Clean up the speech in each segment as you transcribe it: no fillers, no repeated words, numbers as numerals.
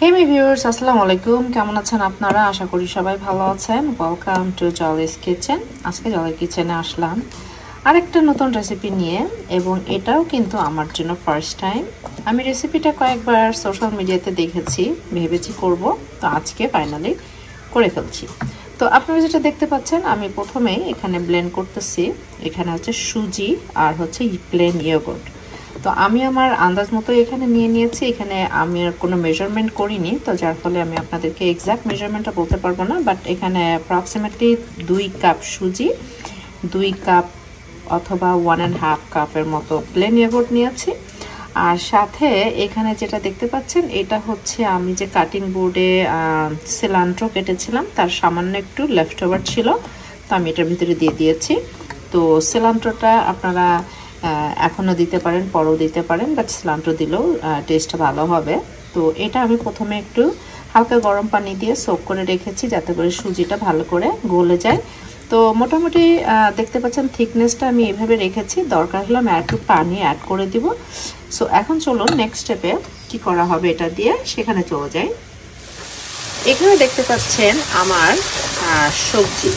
হে মাই viewers, আসসালামু আলাইকুম। কেমন আছেন আপনারা? আশা করি সবাই ভালো আছেন। Welcome to জলিস kitchen. আজকে জলিস কিচেনে আসলাম আরেকটা নতুন রেসিপি নিয়ে, এবং এটাও কিন্তু আমার জন্য ফার্স্ট টাইম। আমি রেসিপিটা কয়েকবার সোশ্যাল মিডিয়াতে দেখেছি, ভেবেছি করব, তো আজকে ফাইনালি করে ফেলছি। তো আপনারা যেটা দেখতে পাচ্ছেন, আমি প্রথমেই এখানে ব্লেন্ড করতেছি। এখানে হচ্ছে সুজি আর হচ্ছে প্লেন ইয়োগর্ট। তো আমি আমার আন্দাজ মতো এখানে নিয়ে নিয়েছি। এখানে আমি আর কোনো মেজারমেন্ট করিনি, তো যার ফলে আমি আপনাদেরকে এক্সাক্ট মেজারমেন্টটা বলতে পারবো না। বাট এখানে অ্যাপ্রক্সিমেটলি 2 কাপ সুজি, 2 কাপ অথবা 1.5 কাপের মতো প্লেন ইয়োগর্ট নিয়েছি। আর সাথে এখানে যেটা দেখতে পাচ্ছেন, এটা হচ্ছে আমি যে কাটিং বোর্ডে সিলান্ট্রো কেটেছিলাম, তার সামান্য একটু লেফট ওভার ছিল, তো আমি এটার ভিতরে দিয়ে দিয়েছি। তো সিলান্ট্রোটা আপনারা এখনও দিতে পারেন, পরেও দিতে পারেন, বাট সিলান্ট্রো দিলেও টেস্টটা ভালো হবে। তো এটা আমি প্রথমে একটু হালকা গরম পানি দিয়ে সোক করে রেখেছি, যাতে করে সুজিটা ভালো করে গলে যায়। তো মোটামুটি দেখতে পাচ্ছেন থিকনেসটা আমি এভাবে রেখেছি। দরকার হলে আমি একটু পানি অ্যাড করে দিব। সো এখন চলুন নেক্সট স্টেপে কি করা হবে এটা দিয়ে, সেখানে চলে যাই। এখানে দেখতে পাচ্ছেন আমার সবজি,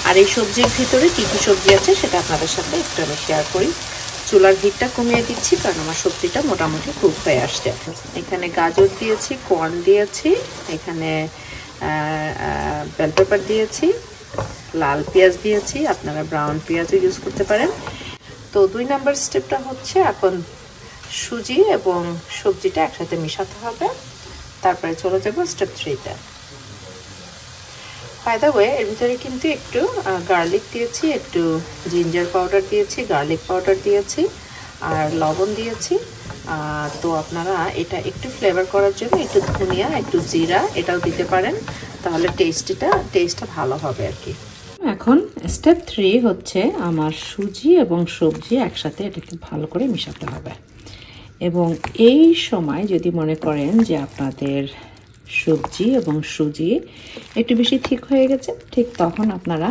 আর এই সবজির ভিতরে কী কী সবজি আছে সেটা আপনাদের সাথে একটু আমি শেয়ার করি। চুলার হিটটা কমিয়ে দিচ্ছি, কারণ আমার সবজিটা মোটামুটি কুক হয়ে আসছে। এখানে গাজর দিয়েছি, কর্ন দিয়েছি, এখানে বেল পেপার দিয়েছি, লাল পেঁয়াজ দিয়েছি, আপনারা ব্রাউন পেঁয়াজও ইউজ করতে পারেন। তো 2 নাম্বার স্টেপটা হচ্ছে এখন সুজি এবং সবজিটা একসাথে মিশাতে হবে। তারপরে চলে যাব স্টেপ 3তে। বাই দ্য ওয়ে, এর ভিতরে কিন্তু একটু গার্লিক দিয়েছি, একটু জিঞ্জার পাউডার দিয়েছি, গার্লিক পাউডার দিয়েছি, আর লবণ দিয়েছি। তো আপনারা এটা একটু ফ্লেভার করার জন্য একটু ধনিয়া, একটু জিরা এটাও দিতে পারেন, তাহলে টেস্টটা ভালো হবে আর কি। এখন স্টেপ 3 হচ্ছে আমার সুজি এবং সবজি একসাথে এটাকে ভালো করে মিশাতে হবে। এবং এই সময় যদি মনে করেন যে আপনাদের সবজি এবং সুজি একটু বেশি ঠিক হয়ে গেছে, ঠিক তখন আপনারা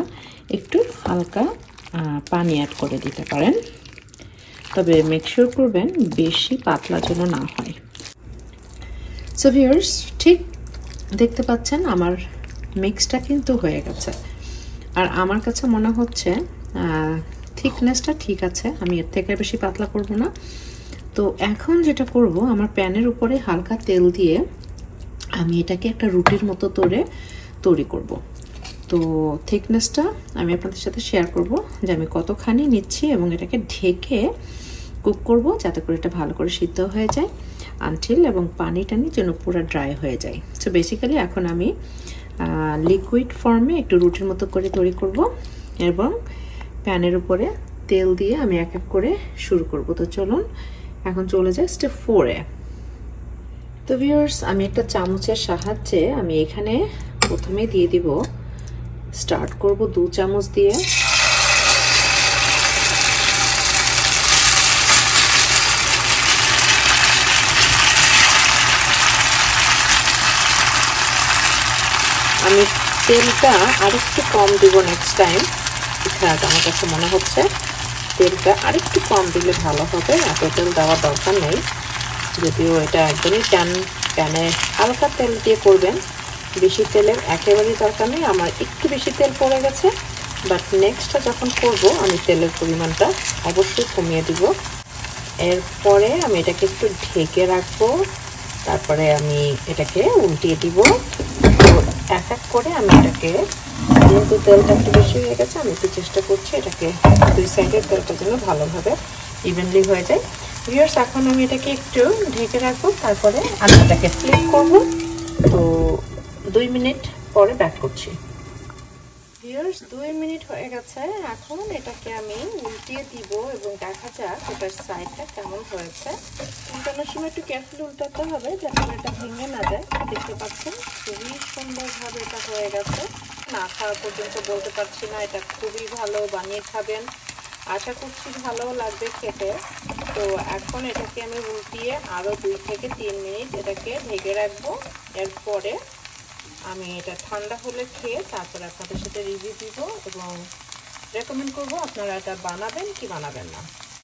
একটু হালকা পানি অ্যাড করে দিতে পারেন। তবে মেকশিওর করবেন বেশি পাতলা যেন না হয়। সো ভিউয়ার্স, ঠিক দেখতে পাচ্ছেন আমার মিক্সটা কিন্তু হয়ে গেছে। আর আমার কাছে মনে হচ্ছে থিকনেসটা ঠিক আছে, আমি এর থেকে বেশি পাতলা করব না। তো এখন যেটা করব, আমার প্যানের উপরে হালকা তেল দিয়ে আমি এটাকে একটা রুটির মতো তৈরি করব। তো থিকনেসটা আমি আপনাদের সাথে শেয়ার করব যে আমি কতখানি নিচ্ছি, এবং এটাকে ঢেকে কুক করব যাতে করে এটা ভালো করে সিদ্ধ হয়ে যায় আনটিল এবং পানি টানি যেন পুরো ড্রাই হয়ে যায়। সো বেসিক্যালি এখন আমি লিকুইড ফর্মে একটু রুটির মতো করে তৈরি করব, এবং প্যানের উপরে তেল দিয়ে আমি এক এক করে শুরু করব। তো চলুন এখন চলে যাই স্টেপ 4-এ। তো ভিউয়ার্স, আমি একটা চামচের সাহায্যে আমি এখানে প্রথমে দিয়ে দিব, স্টার্ট করব 2 চামচ দিয়ে। আমি তেলটা আরেকটু কম দিব নেক্সট টাইম। আমার কাছে মনে হচ্ছে তেলটা আরেকটু কম দিলে ভালো হবে, এত তেল দেওয়ার দরকার নেই। যদিও এটা একদমই প্যানে হালকা তেল দিয়ে করবেন, বেশি তেলের একেবারেই দরকার নেই। আমার একটু বেশি তেল পড়ে গেছে, বাট নেক্সটটা যখন করব আমি তেলের পরিমাণটা অবশ্যই কমিয়ে দিব। এরপরে আমি এটাকে একটু ঢেকে রাখবো, তারপরে আমি এটাকে উল্টিয়ে দিব। তো এক এক করে আমি এটাকে, যেহেতু তেলটা একটু বেশি হয়ে গেছে, আমি একটু চেষ্টা করছি এটাকে 2 সাইডের তেলটা যেন ভালোভাবে ইভেনলি হয়ে যায়। ভিউয়ার্স, এখন আমি এটাকে একটু ঢেকে রাখবো, তারপরে আমি এটাকে ফ্লিপ করব। তো 2 মিনিট পরে ব্যাক করছি। ভিউয়ার্স, 2 মিনিট হয়ে গেছে। এখন এটাকে আমি উল্টিয়ে দিব এবং দেখা যাক এটার সাইডটা কেমন হয়েছে। উল্টানোর সময় একটু কেয়ারফুলি উল্টাতে হবে যাতে এটা ভেঙে না যায়। দেখতে পাচ্ছেন খুবই সুন্দরভাবে এটা হয়ে গেছে। না খাওয়া পর্যন্ত বলতে পারছি না, এটা খুবই ভালো, বানিয়ে খাবেন, আশা করছি ভালো লাগবে খেতে। তো এখন এটাকে আমি উল্টিয়ে আরও 2 থেকে 3 মিনিট এটাকে ঢেকে রাখবো। এরপরে আমি এটা ঠান্ডা হলে খেয়ে তারপরে আপনাদের সাথে রিভিউ দিব এবং রেকমেন্ড করব আপনারা এটা বানাবেন কি বানাবেন না।